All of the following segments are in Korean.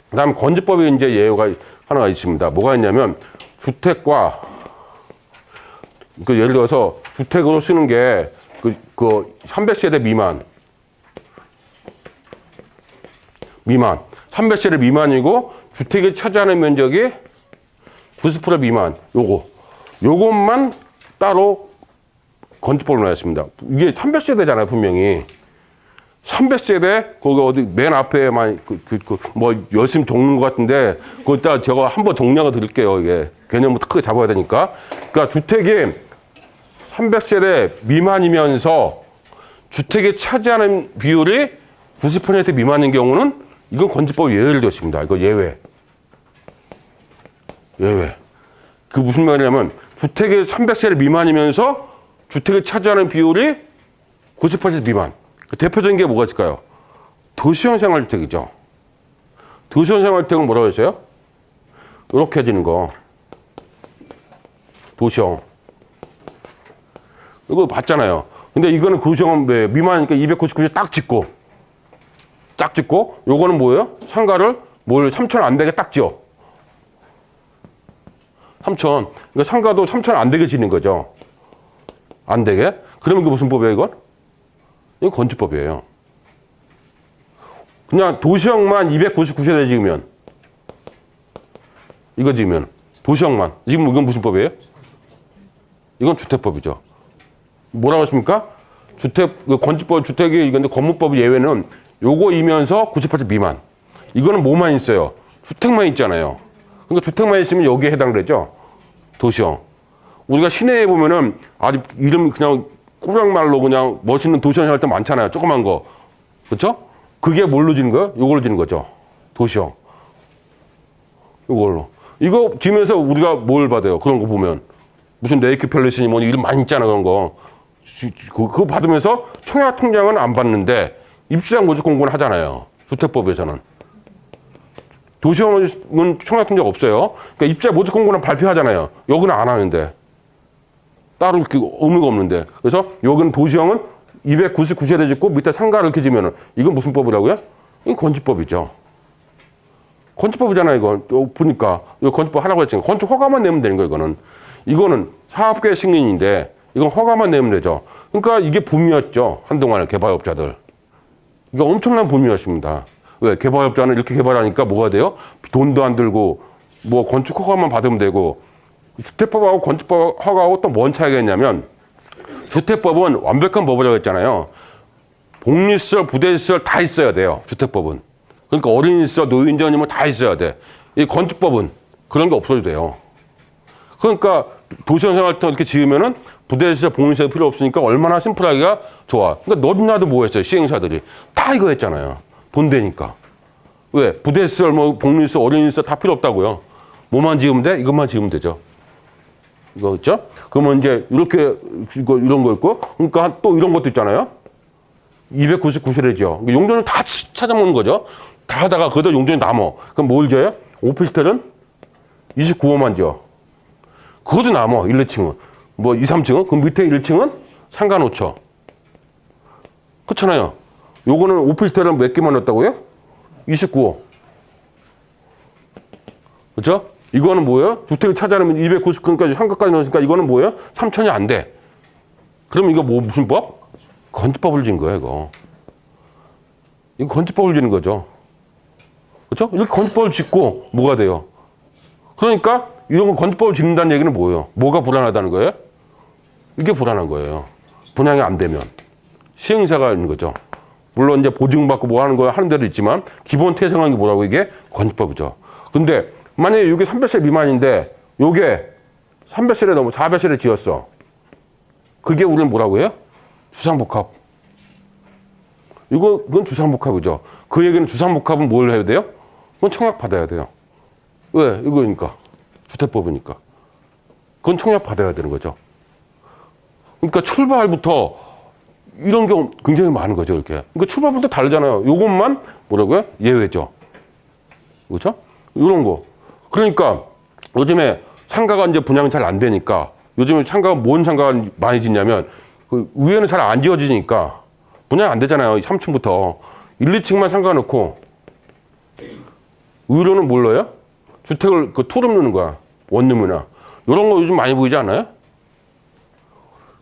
그다음에 건지법이 이제 예외가 하나가 있습니다. 뭐가 있냐면 주택과 예를 들어서 주택으로 쓰는 게 그 300세대 미만 300세대 미만이고 주택이 차지하는 면적이 90% 미만 요것만 따로 건지법으로 나왔습니다. 이게 300세대잖아요, 분명히. 300세대 거기 어디 맨 앞에만 뭐 열심히 적는 것 같은데 거기다 제가 한번 정리하고 드릴게요. 이게 개념부터 크게 잡아야 되니까. 그러니까 주택이 300세대 미만이면서 주택이 차지하는 비율이 90% 미만인 경우는 이건 건지법 예외를 뒀습니다. 이거 예외. 그 무슨 말이냐면 주택이 300세대 미만이면서 주택이 차지하는 비율이 90% 미만. 대표적인 게 뭐가 있을까요? 도시형 생활주택이죠. 도시형 생활주택은 뭐라고 했어요? 이렇게 해지는 거. 도시형. 이거 봤잖아요. 근데 이거는 도시형 미만이니까 299세 딱 짓고, 요거는 뭐예요? 상가를 3천 안 되게 딱 지어. 3천. 그러니까 상가도 3천 안 되게 짓는 거죠. 안 되게. 그러면 이게 무슨 법이에요, 이건? 이건 건지법이에요. 그냥 도시형만 299세대 지으면, 이거 지으면, 도시형만. 이건 무슨 법이에요? 이건 주택법이죠. 뭐라고 하십니까? 건지법, 주택이, 이건데 건물법 예외는 요거이면서 90% 미만. 이거는 뭐만 있어요? 주택만 있잖아요. 그러니까 주택만 있으면 여기에 해당되죠. 도시형. 우리가 시내에 보면은 아주 이름 그냥 꼬랑말로 그냥 멋있는 도시형 할 때 많잖아요. 조그만 거. 그렇죠? 그게 뭘로 지는 거예요? 요걸로 지는 거죠. 도시형. 요걸로. 이거 지면서 우리가 뭘 받아요? 그런 거 보면. 무슨 네이크 팰리스니 뭐 이름 많이 있잖아, 그런 거. 그거 받으면서 청약 통장은 안 받는데 입주자 모집 공고는 하잖아요. 주택법에서는. 도시형은 청약 통장 없어요. 그러니까 입주자 모집 공고는 발표하잖아요. 여기는 안 하는데. 따로 이렇게 의무가 없는데. 그래서 여기는 도시형은 299세대 짓고 밑에 상가를 이렇게 지면은 이건 무슨 법이라고요? 이건 건지법이죠. 건지법이잖아요, 이거. 보니까. 이거 건지법 하라고 했잖아요. 건축 허가만 내면 되는 거예요, 이거는. 이거는 사업계 승인인데 이건 허가만 내면 되죠. 그러니까 이게 붐이었죠. 한동안에 개발업자들. 이게 엄청난 붐이었습니다. 왜? 개발업자는 이렇게 개발하니까 뭐가 돼요? 돈도 안 들고 뭐 건축 허가만 받으면 되고 주택법하고 건축법 허가하고 또 뭔 차이가 있냐면 주택법은 완벽한 법이라고 했잖아요. 복리시설, 부대시설 다 있어야 돼요. 주택법은. 그러니까 어린이시설, 노인전이 뭐 다 있어야 돼. 이 건축법은 그런 게 없어도 돼요. 그러니까 도시형 생활터 이렇게 지으면은 부대시설, 복리시설 필요 없으니까 얼마나 심플하기가 좋아. 그러니까 너도나도 뭐 했어요? 시행사들이. 다 이거 했잖아요. 돈 되니까. 왜? 부대시설, 뭐 복리시설, 어린이시설 다 필요 없다고요. 뭐만 지으면 돼? 이것만 지으면 되죠. 이거 있죠? 그러면 이제 이렇게 이런 거 있고, 그러니까 또 이런 것도 있잖아요. 299세대죠. 용도는 다 찾아먹는 거죠. 다 하다가 그래도 용도이 남어. 그럼 뭘 지어요? 오피스텔은 29호만 지어. 그것도 남어. 1, 2층은. 뭐 2, 3층은? 그 밑에 1층은 상가 놓쳐. 그렇잖아요. 요거는 오피스텔은 몇 개만 넣었다고요? 29호. 그렇죠? 이거는 뭐예요? 주택을 차지하면 299까지 상가까지 넣으니까 이거는 뭐예요? 3천이 안 돼. 그럼 이거 뭐 무슨 법? 건축법을 지은 거예요, 이거. 이거 건축법을 지는 거죠. 그렇죠? 이렇게 건축법을 짓고 뭐가 돼요? 그러니까 이런 거 건축법을 짓는다는 얘기는 뭐예요? 뭐가 불안하다는 거예요? 이게 불안한 거예요. 분양이 안 되면. 시행사가 있는 거죠. 물론 이제 보증받고 뭐 하는 거 하는 데도 있지만 기본 태생한 게 뭐라고 이게 건축법이죠. 근데 만약에 이게 300세 미만인데 요게 300세대 넘어 400세대 지었어. 그게 우리는 뭐라고 해요? 주상복합. 이건 주상복합이죠. 그 얘기는 주상복합은 뭘 해야 돼요? 그건 청약 받아야 돼요. 왜? 이거니까. 주택법이니까. 그건 청약 받아야 되는 거죠. 그러니까 출발부터 이런 경우 굉장히 많은 거죠, 이렇게. 그러니까 출발부터 다르잖아요. 요것만 뭐라고요? 예외죠. 그렇죠? 이런 거. 그러니까 요즘에 상가가 이제 분양이 잘 안 되니까 요즘에 뭔 상가가 많이 짓냐면 그 위에는 잘 안 지어지니까 분양 안 되잖아요. 3층부터. 1, 2층만 상가 놓고 의료는 몰라요? 주택을 그 투룸 넣는 거야. 원룸이나. 이런 거 요즘 많이 보이지 않아요?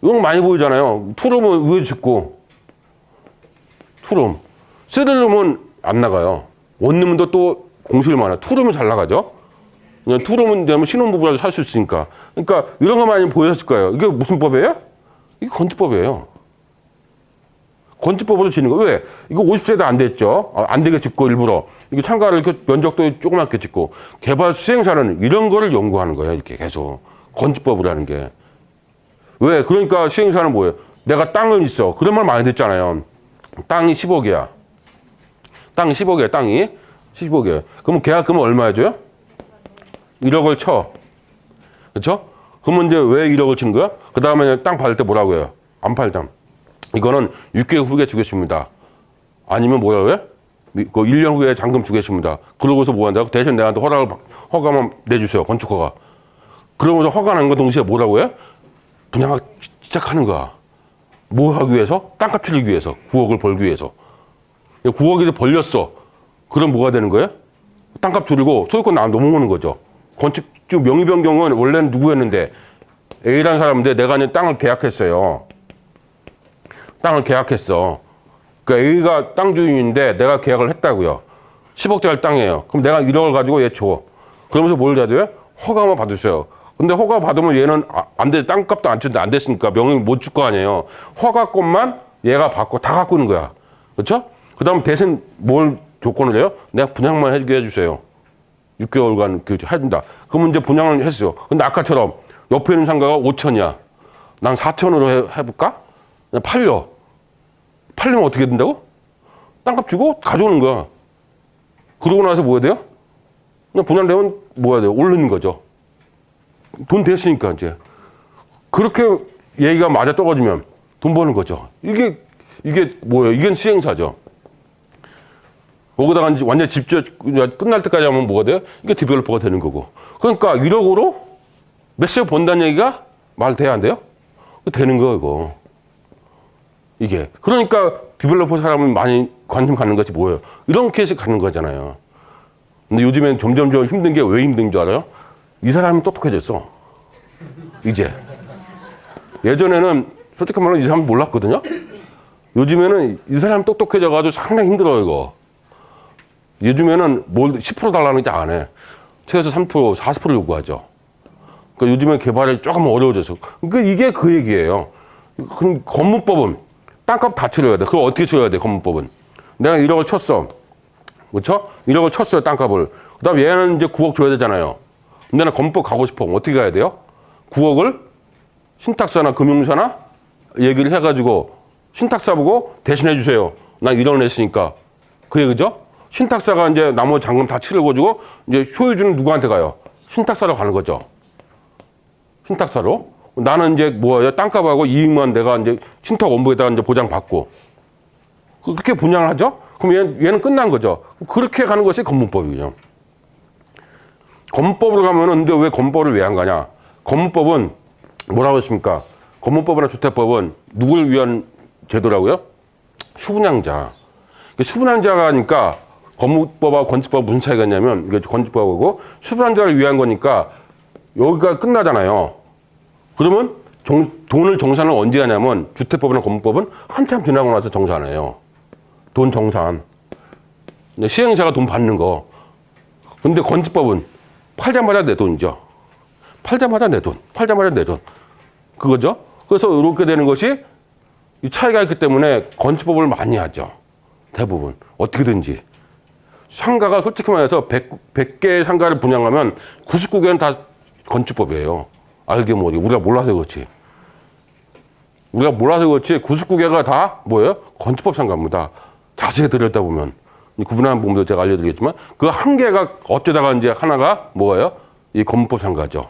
이런 거 많이 보이잖아요. 투룸은 왜 짓고, 투룸. 쓰리룸은 안 나가요. 원룸도 또 공실이 많아요. 투룸은 잘 나가죠? 그냥 투룸은 되면 신혼부부라도 살 수 있으니까. 그러니까 이런 거 많이 보였을 거예요. 이게 무슨 법이에요? 이게 건축법이에요. 건축법으로 짓는 거. 왜? 이거 50세대 안 됐죠? 안 되게 짓고 일부러. 이거 창가를 이렇게 면적도 조그맣게 짓고. 개발 수행사는 이런 거를 연구하는 거예요. 이렇게 계속. 건축법으로 하는 게. 왜? 그러니까 수행사는 뭐예요? 내가 땅은 있어. 그런 말 많이 듣잖아요. 땅이 10억이야. 땅이 10억이야, 땅이. 10억이에요. 그럼 계약금은 얼마 해줘요? 1억을 쳐. 그렇죠? 그러면 이제 왜 1억을 친 거야? 그 다음에 땅 팔 때 뭐라고 해요? 안 팔자. 이거는 6개월 후에 주겠습니다. 아니면 뭐라고 해요? 그 1년 후에 잔금 주겠습니다. 그러고서 뭐 한다고? 대신 내한테 허가만 내주세요. 건축허가. 그러면서 허가 난 거 동시에 뭐라고 해요? 분양 시작하는 거야. 뭐 하기 위해서? 땅값 줄이기 위해서. 9억을 벌기 위해서. 9억이 벌렸어. 그럼 뭐가 되는 거예요? 땅값 줄이고 소유권 넘어오는 거죠. 건축주 명의 변경은 원래는 누구였는데 A라는 사람인데 내가 이제 땅을 계약했어요. 땅을 계약했어. 그러니까 A가 땅 주인인데 내가 계약을 했다고요. 10억짜리 땅이에요. 그럼 내가 1억을 가지고 얘 줘. 그러면서 뭘 해줘요? 허가만 받으세요. 근데 허가 받으면 얘는 안 돼. 땅값도 안 치는데 안 됐으니까 명의 못 줄 거 아니에요. 허가권만 얘가 받고 다 갖고 있는 거야. 그렇죠? 그 다음 대신 뭘 조건을 해요? 내가 분양만 해주게 해주세요. 6개월간 해준다. 그러면 이제 분양을 했어요. 근데 아까처럼 옆에 있는 상가가 5천이야. 난 4천으로 해볼까? 그냥 팔려. 팔리면 어떻게 된다고? 땅값 주고 가져오는 거야. 그러고 나서 뭐 해야 돼요? 그냥 분양되면 뭐 해야 돼요? 오르는 거죠. 돈 됐으니까 이제. 그렇게 얘기가 맞아 떨어지면 돈 버는 거죠. 이게 뭐예요? 이게 시행사죠. 거기다가 이제 완전 집주 끝날 때까지 하면 뭐가 돼요? 이게 디벨로퍼가 되는 거고. 그러니까 1억으로 몇십 번다는 얘기가 말 돼야 안 돼요? 되는 거예요, 이거. 이게. 그러니까 디벨로퍼 사람은 많이 관심 갖는 것이 뭐예요? 이런 케이스 갖는 거잖아요. 근데 요즘엔 점점 힘든 게 왜 힘든 줄 알아요? 이 사람이 똑똑해졌어. 이제. 예전에는 솔직히 말하면 이 사람 몰랐거든요? 요즘에는 이 사람이 똑똑해져가지고 상당히 힘들어요, 이거. 요즘에는 뭘 10% 달라는 게 안 해. 최소 3%, 40% 요구하죠. 그러니까 요즘에 개발이 조금 어려워져서. 그러니까 이게 그 얘기예요. 그럼 건물법은 땅값 다 치러야 돼. 그걸 어떻게 치러야 돼, 건물법은? 내가 1억을 쳤어. 그렇죠? 1억을 쳤어요, 땅값을. 그 다음 얘는 이제 9억 줘야 되잖아요. 근데 나 건물법 가고 싶어. 어떻게 가야 돼요? 9억을 신탁사나 금융사나 얘기를 해가지고 신탁사 보고 대신해 주세요. 난 1억 냈으니까. 그 얘기죠? 신탁사가 이제 나머지 잔금 다 치러가지고 이제 소유주는 누구한테 가요? 신탁사로 가는 거죠. 신탁사로. 나는 이제 뭐예요? 땅값하고 이익만 내가 이제 신탁 원부에다가 이제 보장받고. 그렇게 분양을 하죠? 그럼 얘는 끝난 거죠. 그렇게 가는 것이 건물법이죠. 건물법으로 가면은 근데 왜 건물법을 왜 안 가냐? 건물법은 뭐라고 했습니까? 건물법이나 주택법은 누굴 위한 제도라고요? 수분양자. 수분양자가 하니까 건물법하고 건축법 무슨 차이가 있냐면 이게 건축법하고 수분양자를 위한 거니까 여기가 끝나잖아요. 그러면 돈을 정산을 언제 하냐면 주택법이나 건물법은 한참 지나고 나서 정산해요. 돈 정산. 시행사가 돈 받는 거. 근데 건축법은 팔자마자 내 돈이죠. 팔자마자 내 돈. 팔자마자 내 돈. 그거죠. 그래서 이렇게 되는 것이 이 차이가 있기 때문에 건축법을 많이 하죠. 대부분. 어떻게든지. 상가가 솔직히 말해서 100개의 상가를 분양하면 99개는 다 건축법이에요. 알게 모르게. 우리가 몰라서 그렇지. 우리가 몰라서 그렇지 99개가 다 뭐예요? 건축법 상가입니다. 자세히 들여다보면. 구분하는 부분도 제가 알려드리겠지만 그 한 개가 어쩌다가 이제 하나가 뭐예요? 이 건물법 상가죠.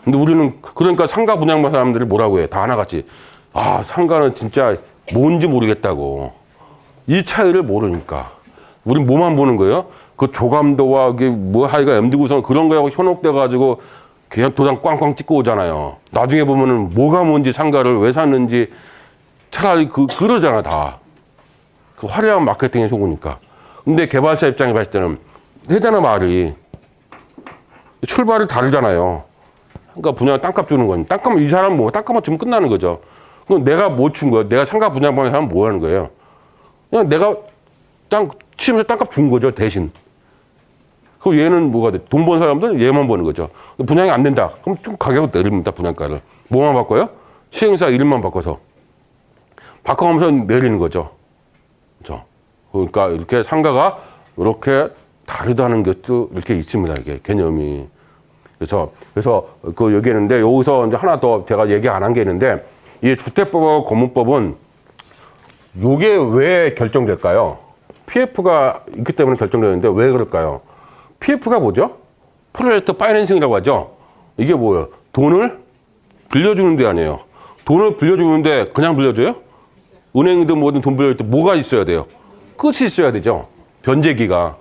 근데 우리는 그러니까 상가 분양만 사람들이 뭐라고 해? 다 하나같이. 아, 상가는 진짜 뭔지 모르겠다고. 이 차이를 모르니까. 우린 뭐만 보는 거예요? 그 조감도와 이게 뭐 하여가 MD 구성 그런 거하고 현혹돼가지고 그냥 도장 꽝꽝 찍고 오잖아요. 나중에 보면은 뭐가 뭔지 상가를 왜 샀는지 차라리 그러잖아, 다. 그 화려한 마케팅에 속으니까. 근데 개발사 입장에 봤을 때는 하잖아, 말이. 출발이 다르잖아요. 그러니까 분양 땅값 주는 건. 땅값, 이 사람 뭐, 땅값만 주면 끝나는 거죠. 그럼 내가 뭐 준 거야? 내가 상가 분양방에 하면 뭐 하는 거예요? 그냥 내가 치면서 땅값 준 거죠, 대신. 그럼 얘는 뭐가 돼? 돈 버는 사람들은 얘만 버는 거죠. 분양이 안 된다. 그럼 좀 가격을 내립니다, 분양가를. 뭐만 바꿔요? 시행사 이름만 바꿔서. 바꿔가면서 내리는 거죠. 그렇죠? 그러니까 이렇게 상가가 이렇게 다르다는 것도 이렇게 있습니다, 이게 개념이. 그래서 그 얘기했는데 여기서 이제 하나 더 제가 얘기 안 한 게 있는데 이 주택법하고 건물법은 이게 왜 결정될까요? PF가 있기 때문에 결정되는데 왜 그럴까요? PF가 뭐죠? 프로젝트 파이낸싱이라고 하죠. 이게 뭐예요? 돈을 빌려주는 데 아니에요. 돈을 빌려주는데 그냥 빌려줘요? 은행이든 뭐든 돈 빌려줄 때 뭐가 있어야 돼요? 끝이 있어야 되죠. 변제기가.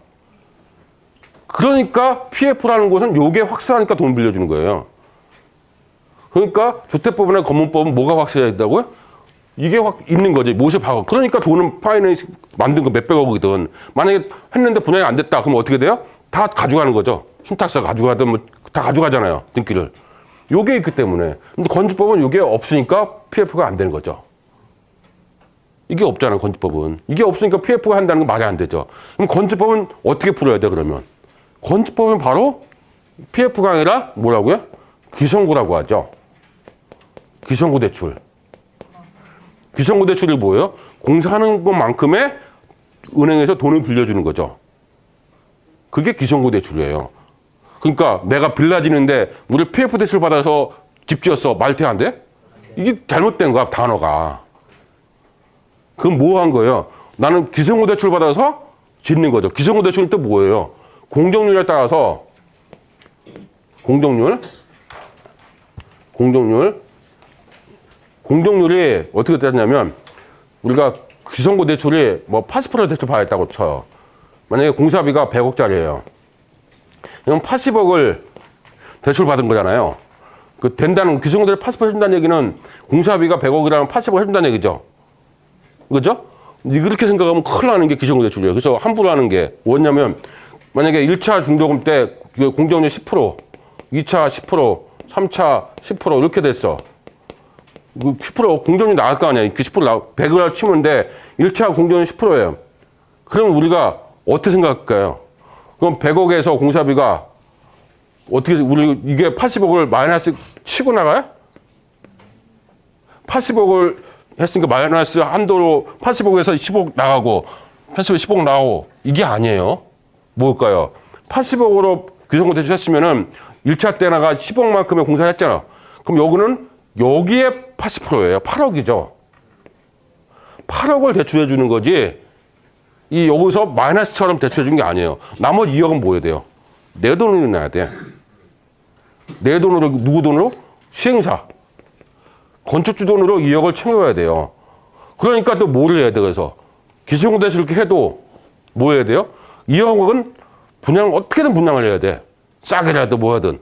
그러니까 PF라는 것은 요게 확실하니까 돈 빌려주는 거예요. 그러니까 주택법이나 건물법은 뭐가 확실해야 된다고요? 이게 확 있는 거지. 못이 박아. 그러니까 돈은 파이낸싱 만든 거 몇백억이든 만약에 했는데 분양이 안 됐다. 그럼 어떻게 돼요? 다 가져가는 거죠. 신탁사가 가져가든 뭐 다 가져가잖아요. 등기를. 요게 있기 때문에. 근데 건축법은 요게 없으니까 PF가 안 되는 거죠. 이게 없잖아요, 건축법은. 이게 없으니까 PF가 한다는 건 말이 안 되죠. 그럼 건축법은 어떻게 풀어야 돼, 그러면? 건축법은 바로 PF가 아니라 뭐라고요? 기성구라고 하죠. 기성구 대출. 기성구 대출이 뭐예요? 공사하는 것만큼의 은행에서 돈을 빌려주는 거죠. 그게 기성구 대출이에요. 그러니까 내가 빌라 지는데 우리 PF 대출 받아서 집 지었어. 말돼 안 돼? 이게 잘못된 거야, 단어가. 그럼 뭐 한 거예요? 나는 기성구 대출 받아서 짓는 거죠. 기성구 대출은 또 뭐예요? 공정률에 따라서 공정률이 어떻게 되냐면 우리가 기성구 대출이 뭐 80% 대출 받았다고 쳐요. 만약에 공사비가 100억짜리예요. 그럼 80억을 대출 받은 거잖아요. 그 된다는 기성구 대출 80% 해준다는 얘기는 공사비가 100억이라면 80억 해준다는 얘기죠. 그죠? 그렇게 생각하면 큰일 나는 게 기성구 대출이에요. 그래서 함부로 하는 게 뭐냐면 만약에 1차 중도금 때 공정률 10%, 2차 10%, 3차 10% 이렇게 됐어. 10% 공정률 나갈 거 아니야. 그 10% 100을 치면 돼. 1차 공정률 10%예요. 그럼 우리가 어떻게 생각할까요? 그럼 100억에서 공사비가 어떻게 우리 이게 80억을 마이너스 치고 나가요? 80억을 했으니까 마이너스 한도로 80억에서 10억 나가고 80억 10억 나오고 이게 아니에요. 뭘까요? 80억으로 기성구 대출 했으면은 1차 때나가 10억만큼의 공사를 했잖아. 그럼 여기에 80%예요. 8억이죠. 8억을 대출해 주는 거지. 이 여기서 마이너스처럼 대출해 주는 게 아니에요. 나머지 2억은 뭐 해야 돼요? 내 돈으로 내야 돼. 내 돈으로 누구 돈으로? 시행사. 건축주 돈으로 2억을 챙겨야 돼요. 그러니까 또 뭐를 해야 돼? 그래서 기성구 대출 이렇게 해도 뭐 해야 돼요? 2억은 분양 어떻게든 분양을 해야 돼. 싸게라도 뭐 하든.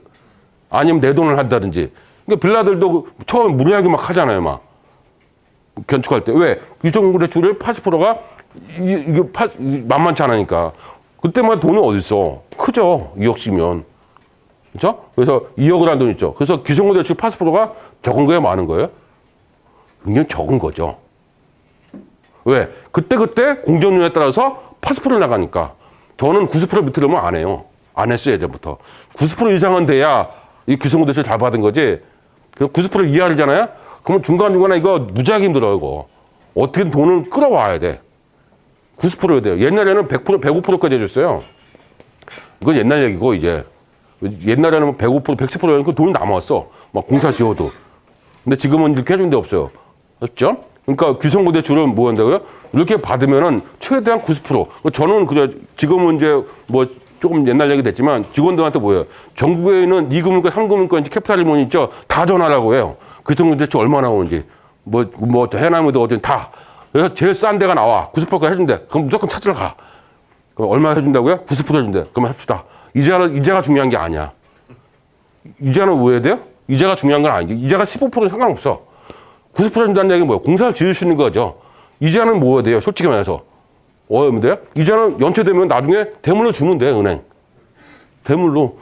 아니면 내 돈을 한다든지. 그러니까 빌라들도 처음에 무리하게 막 하잖아요, 막. 건축할 때. 왜? 기성구 대출을 80%가 이게 만만치 않으니까. 그때만 돈은 어디 있어? 크죠. 2억씩이면. 그렇죠? 그래서 2억을 한 돈 있죠. 그래서 기성구 대출 80%가 적은 거예요, 많은 거예요? 굉장히 적은 거죠. 왜? 그때 공정률에 따라서 80% 나가니까. 저는 90% 밑으로면 안 해요. 안 했어요, 예전부터. 90% 이상은 돼야 이 기성구 대출 잘 받은 거지. 90% 이하잖아요? 그러면 중간중간에 이거 무지하게 힘들어요, 이거. 어떻게든 돈을 끌어와야 돼. 90%야 돼요. 옛날에는 100%, 105%까지 해줬어요. 이건 옛날 얘기고, 이제. 옛날에는 105%, 110%는 그 돈이 남았어. 막 공사 지어도. 근데 지금은 이렇게 해준 데 없어요. 그렇죠? 그러니까 기성구 대출은 뭐 한다고요? 이렇게 받으면은 최대한 90%. 저는 그냥 지금은 이제 뭐 조금 옛날 얘기 됐지만 직원들한테 뭐예요? 전국에 있는 2금융권, 3금융권, 캐피탈리몬 있죠? 다 전화라고 해요. 기성구 대출 얼마 나오는지. 뭐 해남에도 어쨌든 다. 그래서 제일 싼 데가 나와. 90%까지 해준대. 그럼 무조건 찾으러 가. 그럼 얼마 해준다고요? 90% 해준대. 그럼 합시다. 이자가 중요한 게 아니야. 이자는 왜 해야 돼요? 이자가 중요한 건 아니지. 이자가 15%는 상관없어. 90% 준다는 얘기는 뭐예요? 공사를 지을 수 있는 거죠. 이자는 뭐 해야 돼요? 솔직히 말해서. 뭐 돼요? 이자는 연체되면 나중에 대물로 주면 돼, 은행. 대물로.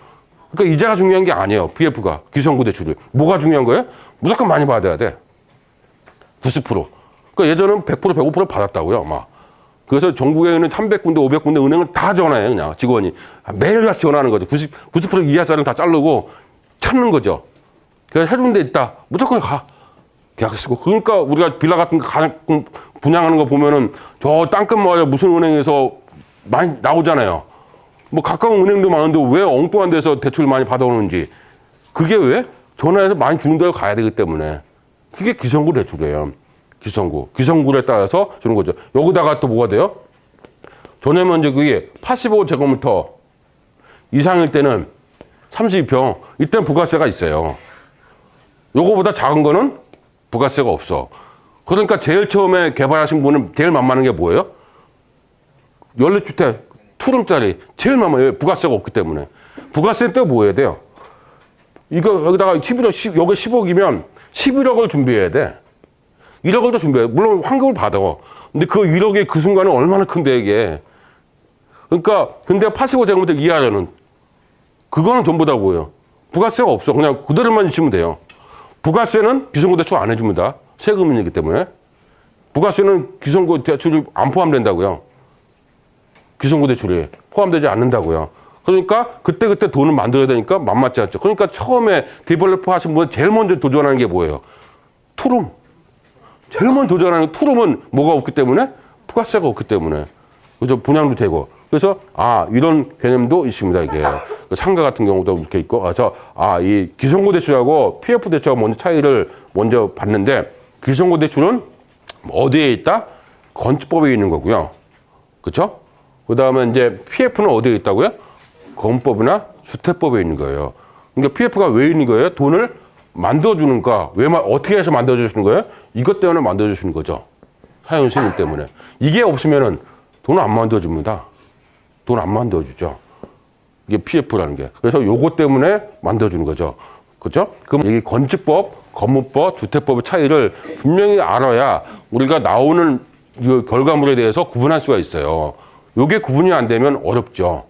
그러니까 이자가 중요한 게 아니에요. PF가 기성구 대출이. 뭐가 중요한 거예요? 무조건 많이 받아야 돼. 90%. 그러니까 예전은 100%, 105% 받았다고요. 막. 그래서 전국에 있는 300군데, 500군데 은행을 다 전화해요. 그냥 직원이. 매일같이 전화하는 거죠. 90% 이하짜리는 다 자르고 찾는 거죠. 그래서 해주는 데 있다. 무조건 가. 계약서 쓰고. 그러니까 우리가 빌라 같은 거 분양하는 거 보면은 저 땅끝 마을 무슨 은행에서 많이 나오잖아요. 뭐 가까운 은행도 많은데 왜 엉뚱한 데서 대출 많이 받아오는지. 그게 왜? 전화해서 많이 주는 데로 가야 되기 때문에. 그게 기성구 대출이에요. 기성구에 따라서 주는 거죠. 여기다가 또 뭐가 돼요? 전세면적 그게 85제곱미터 이상일 때는 32평. 이때는 부가세가 있어요. 요거보다 작은 거는 부가세가 없어. 그러니까 제일 처음에 개발하신 분은 제일 만만한 게 뭐예요? 연립주택, 투룸짜리. 제일 만만해요. 부가세가 없기 때문에. 부가세 때 뭐 해야 돼요? 이거 여기다가 11억, 여기 10억이면 11억을 준비해야 돼. 1억을 더 준비해. 물론 환급을 받아. 근데 그 1억이 그 순간은 얼마나 큰데, 이게. 그러니까, 근데 85제곱미터 이하는, 그거는 전부 다 뭐예요? 부가세가 없어. 그냥 그대로만 주시면 돼요. 부가세는 기성구 대출 안 해줍니다. 세금이기 때문에. 부가세는 기성구 대출이 안 포함된다고요. 기성구 대출이 포함되지 않는다고요. 그러니까 그때그때 돈을 만들어야 되니까 만만치 않죠. 그러니까 처음에 디벨로퍼 하신 분은 제일 먼저 도전하는 게 뭐예요? 투룸. 제일 먼저 도전하는 투룸은 뭐가 없기 때문에? 부가세가 없기 때문에. 그죠? 분양도 되고. 그래서, 이런 개념도 있습니다, 이게. 상가 같은 경우도 이렇게 있고. 그래서, 이 기성구 대출하고 PF 대출하고 먼저 차이를 먼저 봤는데, 기성구 대출은 어디에 있다? 건축법에 있는 거고요. 그쵸? 그 다음에 이제 PF는 어디에 있다고요? 건법이나 주택법에 있는 거예요. 그러니까 PF가 왜 있는 거예요? 돈을 만들어주는가? 어떻게 해서 만들어주시는 거예요? 이것 때문에 만들어주시는 거죠. 사용 시민 때문에. 이게 없으면은 돈을 안 만들어줍니다. 돈 안 만들어주죠. 이게 PF라는 게. 그래서 요것 때문에 만들어주는 거죠. 그렇죠? 그럼 이 건축법, 건물법, 주택법의 차이를 분명히 알아야 우리가 나오는 이 결과물에 대해서 구분할 수가 있어요. 요게 구분이 안 되면 어렵죠.